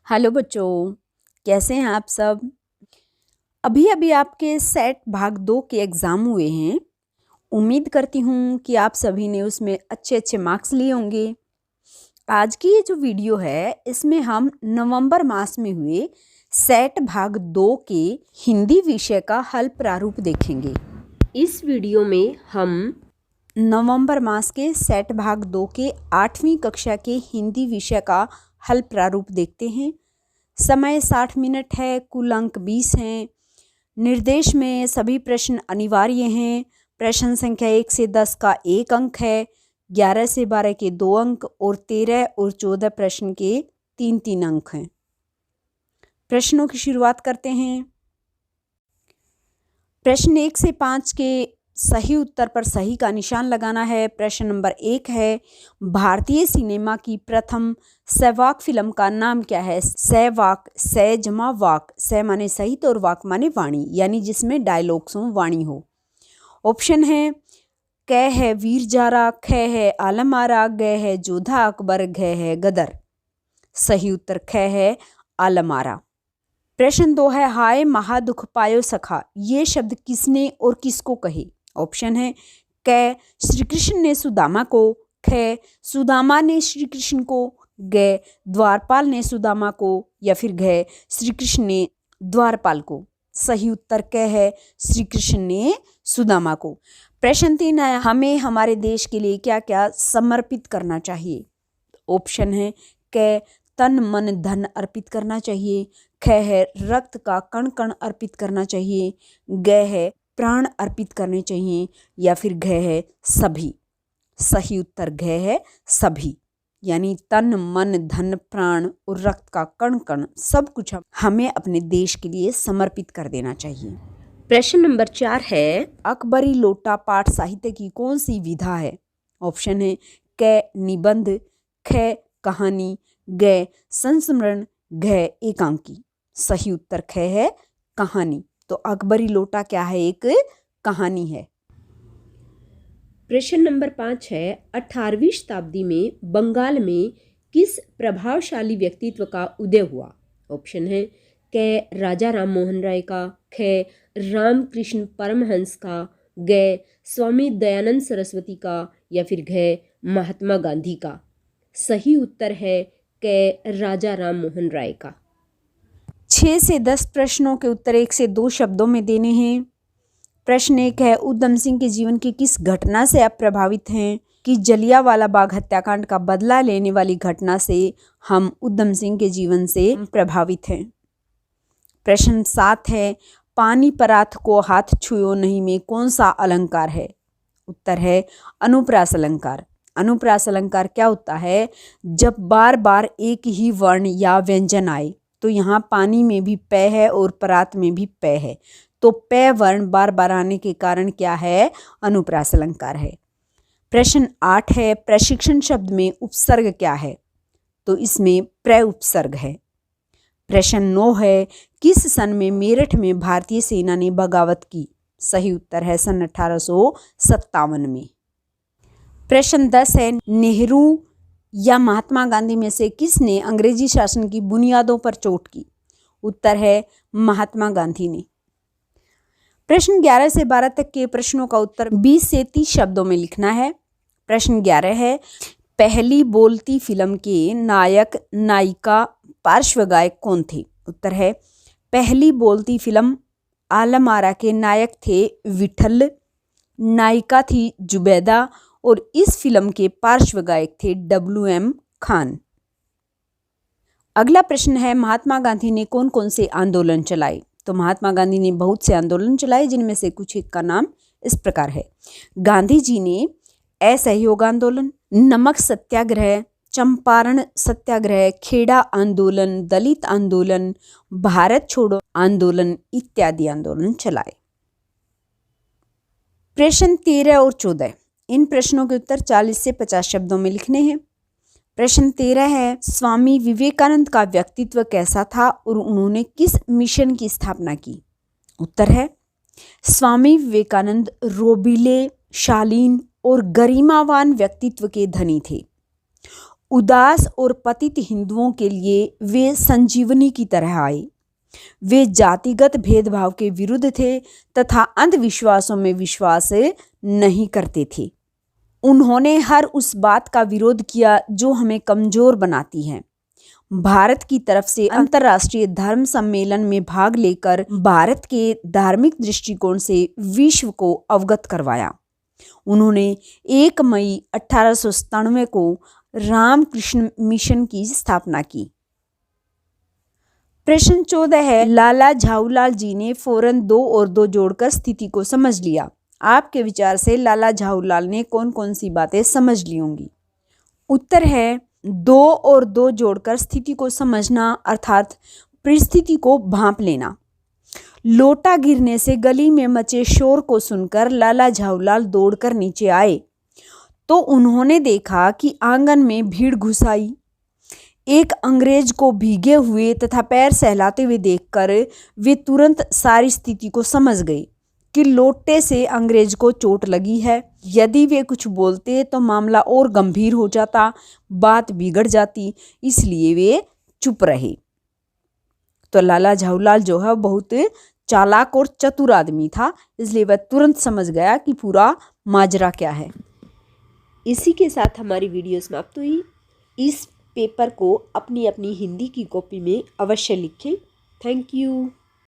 Hello बच्चों, कैसे हैं आप सब। अभी अभी आपके सेट भाग 2 के एग्ज़ाम हुए हैं। उम्मीद करती हूँ कि आप सभी ने उसमें अच्छे अच्छे मार्क्स लिए होंगे। आज की ये जो वीडियो है इसमें हम नवंबर मास में हुए सेट भाग 2 के हिंदी विषय का हल प्रारूप देखेंगे। इस वीडियो में हम नवंबर मास के सेट भाग 2 के 8वीं कक्षा के हिंदी विषय का हल प्रारूप देखते हैं। समय 60 मिनट है, कुल अंक 20 हैं। निर्देश में सभी प्रश्न अनिवार्य हैं। प्रश्न संख्या 1 से 10 का 1 अंक है, 11 से 12 के 2 अंक और 13 और 14 प्रश्न के 3-3 अंक हैं। प्रश्नों की शुरुआत करते हैं। प्रश्न 1 से 5 के सही उत्तर पर सही का निशान लगाना है। प्रश्न नंबर 1 है, भारतीय सिनेमा की प्रथम सहवाक फिल्म का नाम क्या है। सहवाक, सह जमा वाक, सह माने सहित और वाक माने वाणी, यानी जिसमें डायलॉग्स हो, वाणी हो। ऑप्शन है क है वीर जारा, ख है आलम आरा, ग है जोधा अकबर, घ है गदर। सही उत्तर ख है आलम आरा। प्रश्न 2 है, हाय महादुख पायो सखा, ये शब्द किसने और किसको कहे। ऑप्शन है क श्री कृष्ण ने सुदामा को, ख सुदामा ने श्री कृष्ण को, ग द्वारपाल ने सुदामा को, या फिर घ श्री कृष्ण ने द्वारपाल को। सही उत्तर क है श्री कृष्ण ने सुदामा को। प्रश्न 3 है, हमें हमारे देश के लिए क्या क्या समर्पित करना चाहिए। ऑप्शन है क तन मन धन अर्पित करना चाहिए, ख है रक्त का कण कण अर्पित करना चाहिए, ग है प्राण अर्पित करने चाहिए, या फिर घ है सभी। सही उत्तर घ है सभी, यानी तन मन धन प्राण और रक्त का कण कण सब कुछ हमें अपने देश के लिए समर्पित कर देना चाहिए। प्रश्न नंबर 4 है, अकबरी लोटा पाठ साहित्य की कौन सी विधा है। ऑप्शन है क निबंध, ख कहानी, ग संस्मरण, घ एकांकी। सही उत्तर ख है कहानी। तो अकबरी लोटा क्या है, एक कहानी है। प्रश्न नंबर 5 है, 18वीं शताब्दी में बंगाल में किस प्रभावशाली व्यक्तित्व का उदय हुआ। ऑप्शन है क राजा राम मोहन राय का, ख रामकृष्ण परमहंस का, ग स्वामी दयानंद सरस्वती का, या फिर घ महात्मा गांधी का। सही उत्तर है क राजा राम मोहन राय का। 6 से 10 प्रश्नों के उत्तर 1 से 2 शब्दों में देने हैं। प्रश्न 1 है, उधम सिंह के जीवन की किस घटना से आप प्रभावित हैं। कि जलियांवाला बाग हत्याकांड का बदला लेने वाली घटना से हम उधम सिंह के जीवन से प्रभावित हैं। प्रश्न 7 है, पानी परात को हाथ छुओ नहीं में कौन सा अलंकार है। उत्तर है अनुप्रास अलंकार। अनुप्रास अलंकार क्या होता है, जब बार बार एक ही वर्ण या व्यंजन आए। तो यहाँ पानी में भी प है और परात में भी प है, तो प वर्ण बार बार आने के कारण क्या है, अनुप्रास अलंकार है। प्रश्न 8 है, प्रशिक्षण शब्द में उपसर्ग क्या है। तो इसमें प्र उपसर्ग है। प्रश्न 9 है, किस सन में मेरठ में भारतीय सेना ने बगावत की। सही उत्तर है सन 1857 में। प्रश्न 10 है, नेहरू या महात्मा गांधी में से किसने अंग्रेजी शासन की बुनियादों पर चोट की। उत्तर है महात्मा गांधी ने। प्रश्न 11 से 12 तक के प्रश्नों का उत्तर 20 से 30 शब्दों में लिखना है। प्रश्न 11 है, पहली बोलती फिल्म के नायक नायिका पार्श्व गायक कौन थे। उत्तर है पहली बोलती फिल्म आलम आरा के नायक थे विठल, नायिका थी जुबैदा और इस फिल्म के पार्श्व गायक थे WM खान। अगला प्रश्न है, महात्मा गांधी ने कौन कौन से आंदोलन चलाए। तो महात्मा गांधी ने बहुत से आंदोलन चलाए, जिनमें से कुछ एक का नाम इस प्रकार है। गांधी जी ने असहयोग आंदोलन, नमक सत्याग्रह, चंपारण सत्याग्रह, खेड़ा आंदोलन, दलित आंदोलन, भारत छोड़ो आंदोलन इत्यादि आंदोलन चलाए। प्रश्न 13 और 14, इन प्रश्नों के उत्तर 40 से 50 शब्दों में लिखने हैं। प्रश्न 13 है, स्वामी विवेकानंद का व्यक्तित्व कैसा था और उन्होंने किस मिशन की स्थापना की। उत्तर है स्वामी विवेकानंद रोबीले, शालीन और गरिमावान व्यक्तित्व के धनी थे। उदास और पतित हिंदुओं के लिए वे संजीवनी की तरह आए। वे जातिगत भेदभाव के विरुद्ध थे तथा अंधविश्वासों में विश्वास नहीं करते थे। उन्होंने हर उस बात का विरोध किया जो हमें कमजोर बनाती है। भारत की तरफ से अंतर्राष्ट्रीय धर्म सम्मेलन में भाग लेकर भारत के धार्मिक दृष्टिकोण से विश्व को अवगत करवाया। उन्होंने 1 मई 1897 को रामकृष्ण मिशन की स्थापना की। प्रश्न 14 है, लाला झाऊलाल जी ने फौरन 2 और 2 जोड़कर स्थिति को समझ लिया। आपके विचार से लाला झाऊलाल ने कौन कौन सी बातें समझ ली होंगी? उत्तर है 2 और 2 जोड़कर स्थिति को समझना अर्थात परिस्थिति को भांप लेना। लोटा गिरने से गली में मचे शोर को सुनकर लाला झाऊलाल दौड़कर नीचे आए तो उन्होंने देखा कि आंगन में भीड़ घुस आई। एक अंग्रेज को भीगे हुए तथा पैर सहलाते हुए देखकर वे तुरंत सारी स्थिति को समझ गए कि लोटे से अंग्रेज को चोट लगी है। यदि वे कुछ बोलते तो मामला और गंभीर हो जाता, बात बिगड़ जाती, इसलिए वे चुप रहे। तो लाला झाऊलाल जो है बहुत चालाक और चतुर आदमी था, इसलिए वह तुरंत समझ गया कि पूरा माजरा क्या है। इसी के साथ हमारी वीडियो समाप्त हुई। इस पेपर को अपनी अपनी हिंदी की कॉपी में अवश्य लिखें। Thank you.